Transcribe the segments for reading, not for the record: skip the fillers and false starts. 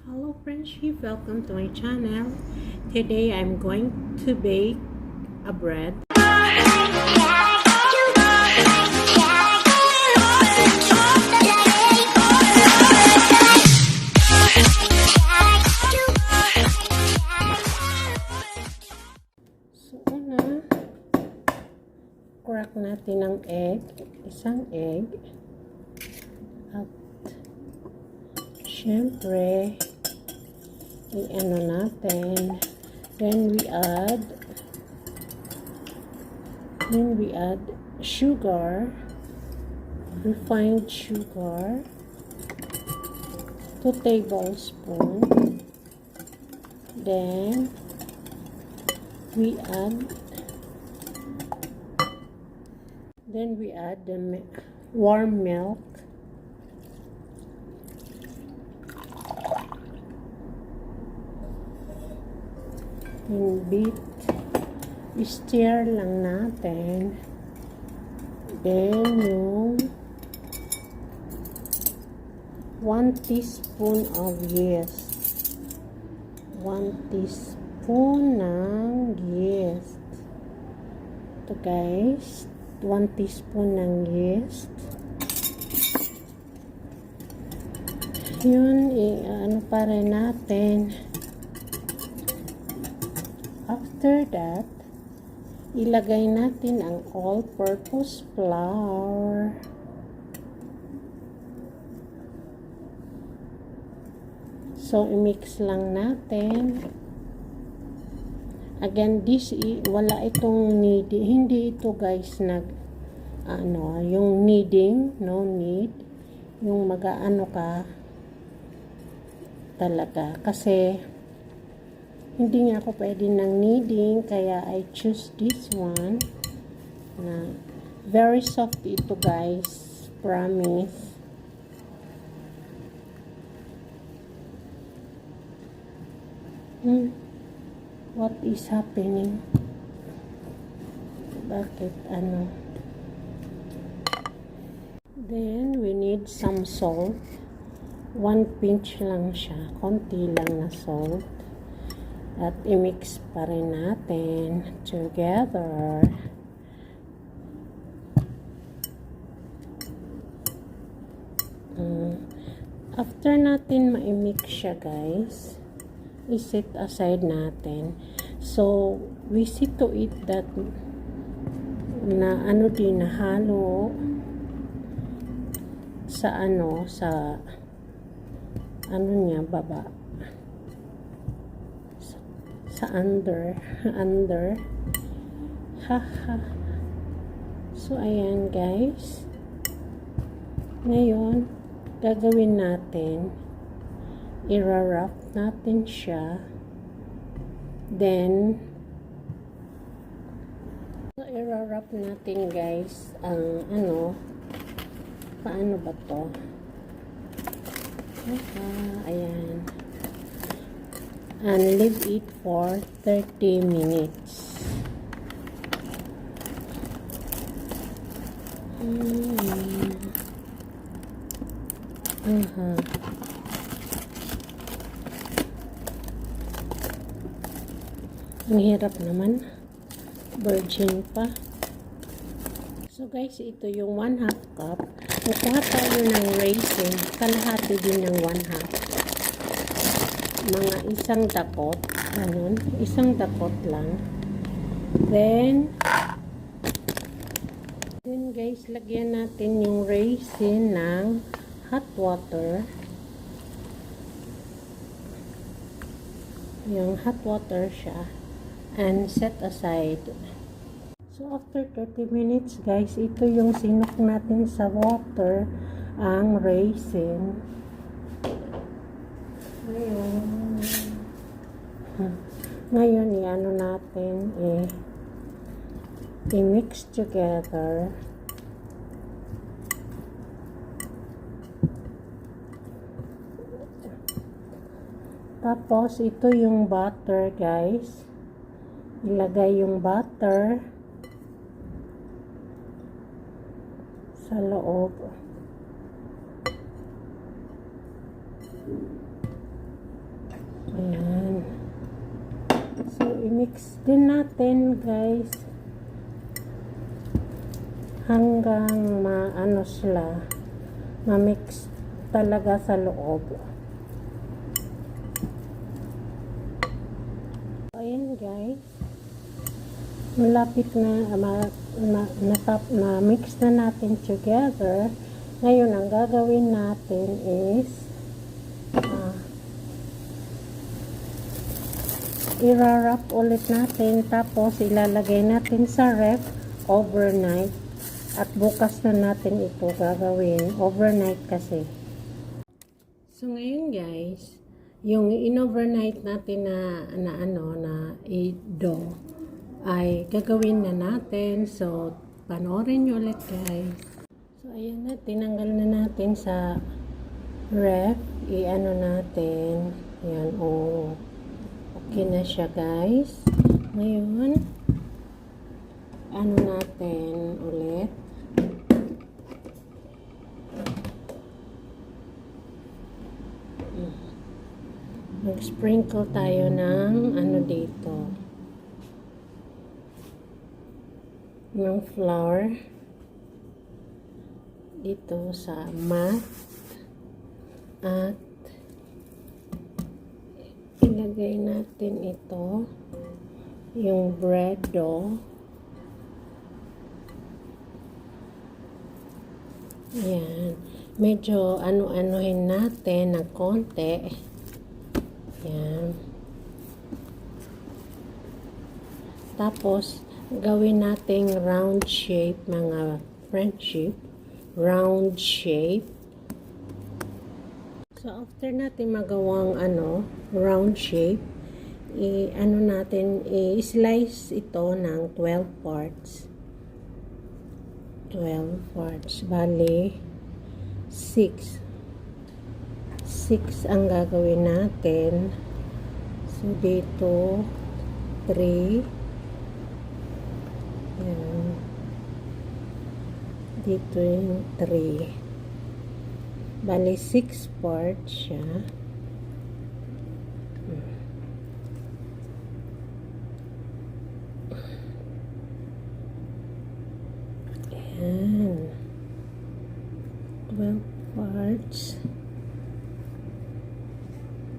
Hello friendship, welcome to my channel. Today I'm going to bake a bread. So una, crack natin ang egg, isang egg. At syempre, i-ano natin. Then we add sugar, refined sugar, 2 tablespoons. Then we add the warm milk. And stir lang natin. Then yung 1 teaspoon of yeast. 1 teaspoon ng yeast. Ito guys, 1 teaspoon ng yeast. Yun, ano pa rin natin. After that, ilagay natin ang all-purpose flour. So, i-mix lang natin. Again, wala itong kneading. Hindi ito guys yung kneading, no need. Yung mag-aano ka talaga. Kasi, hindi nga ako pwede ng kneading, kaya I choose this one. Na very soft ito guys, promise. What is happening? Bakit ano? Then we need some salt. 1 pinch lang siya, konti lang na salt. At i-mix pa rin natin together. After natin ma-mix siya guys, i-set aside natin. So, we see to it that na halo sa niya baba. Sa under. Haha. So, ayan guys. Ngayon, gagawin natin, i-wrap natin siya. Then, i-wrap natin guys, ang paano ba to? Ayan. And leave it for 30 minutes. Ang hirap naman. Virgin pa. So guys, ito yung 1/2 cup. Kukuha tayo ng raisin. Kalahati din ng 1/2. Mga isang dakot, isang dakot lang. Then guys, lagyan natin yung raisin ng hot water. Yung hot water siya. And set aside. So after 30 minutes guys, ito yung sinok natin sa water, ang raisin. Ngayon, i-ano natin, i-mix together. Tapos, ito yung butter, guys. Ilagay yung butter sa loob. I-mix din natin, guys. Hanggang maano sila, ma-mix talaga sa loob. Ayan, guys. Malapit na mix na natin together. Ngayon, ang gagawin natin is i-wrap ulit natin, tapos ilalagay natin sa ref overnight. At bukas na natin ito gagawin. Overnight kasi. So, ngayon guys, yung in-overnight natin na i-dough ay gagawin na natin. So, panoorin nyo ulit guys. So, ayan na. Tinanggal na natin sa ref. I-ano natin. Ayan, oh. Okay na siya guys. Ngayon, ano natin ulit. Mag-sprinkle tayo ng ano dito. Ng flour. Dito sa mat. At ilagay natin ito. Yung bread dough. Yan. Medyo ano-anuhin natin ng konti. Yan. Tapos, gawin nating round shape, mga friendship. Round shape. So, after natin magawang round shape, i-slice ito ng 12 parts. 12 parts. Bali, 6 ang gagawin natin. So, dito 3. Yan. Dito yung 3. Bali, 6 parts siya. Yan. 12 parts.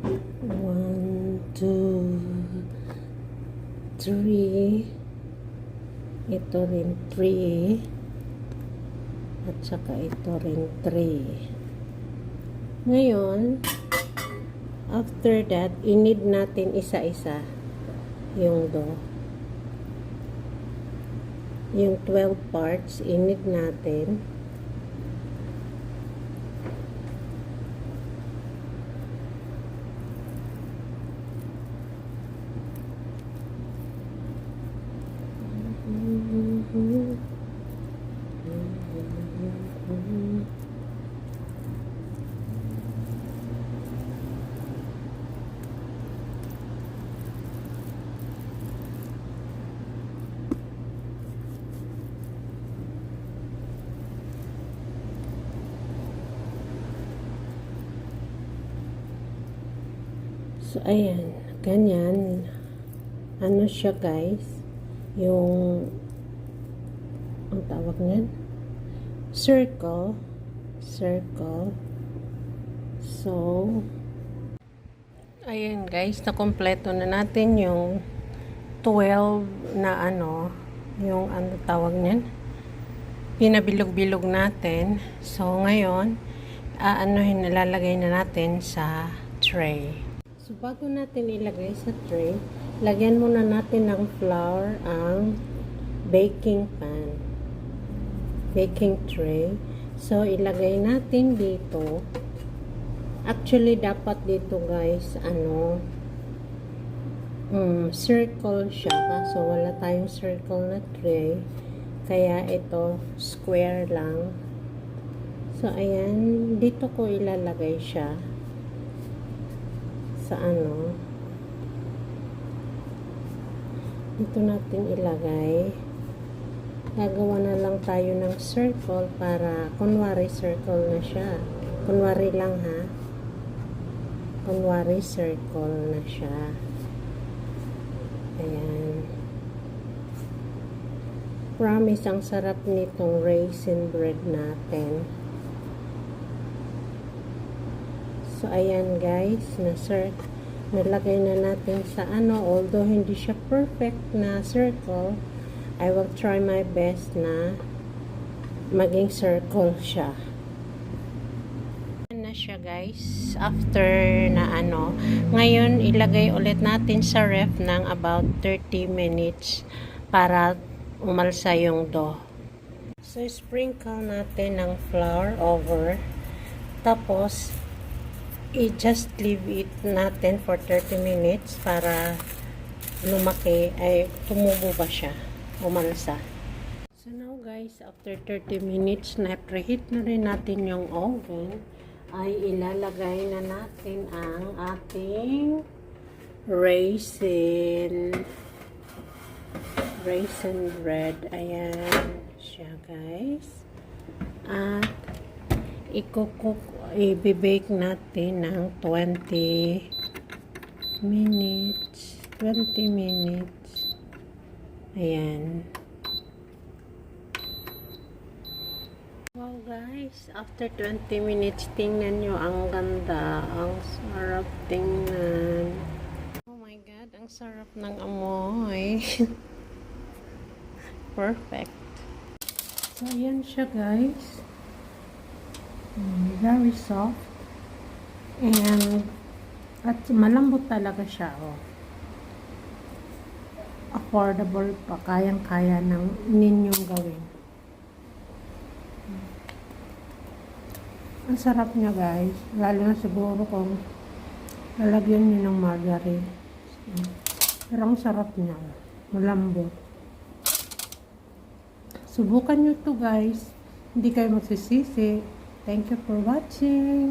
1, 2, 3. Ito rin 3. At saka ito rin 3. Ngayon, after that, i-knead natin isa-isa yung dough. Yung 12 parts, i-knead natin. So, ayan. Ganyan. Ano siya, guys? Yung, ang tawag niyan? Circle. Circle. So, ayan, guys. Nakompleto na natin yung 12 na yung tawag niyan? Pinabilog-bilog natin. So, ngayon, nilalagay na natin sa tray. So, bago natin ilagay sa tray, lagyan muna natin ng flour ang baking pan. Baking tray. So, ilagay natin dito. Actually, dapat dito guys, circle siya. So, wala tayong circle na tray. Kaya ito, square lang. So, ayan. Dito ko ilalagay siya. Sa dito natin ilagay. Gagawa na lang tayo ng circle para kunwari circle na siya. Kunwari lang ha. Kunwari circle na siya. Ayan. Promise, ang sarap nitong raisin bread natin. So, ayan guys, nalagay na natin sa although hindi siya perfect na circle, I will try my best na maging circle siya. Ayan na siya guys, after na ngayon ilagay ulit natin sa ref ng about 30 minutes para umalsa yung dough. So, sprinkle natin ng flour over, tapos i-just leave it natin for 30 minutes para lumaki, ay tumubo ba siya, umalsa. So now guys, after 30 minutes na preheat na rin natin yung oven, ay ilalagay na natin ang ating raisin bread. Ayan siya guys. At i-bake natin ng 20 minutes. Ayan. Wow guys, after 20 minutes, tingnan nyo, ang ganda, ang sarap tingnan. Oh my god, ang sarap ng amoy. Perfect. So ayan siya guys. Very soft. And at malambot talaga siya. Affordable pa. Kayang-kaya ng ninyong gawin. Ang sarap niya guys. Lalo na siguro kung lalagyan niyo ng margarine. Pero ang sarap niya. Malambot. Subukan nyo to guys. Hindi kayo magsisisi. Thank you for watching.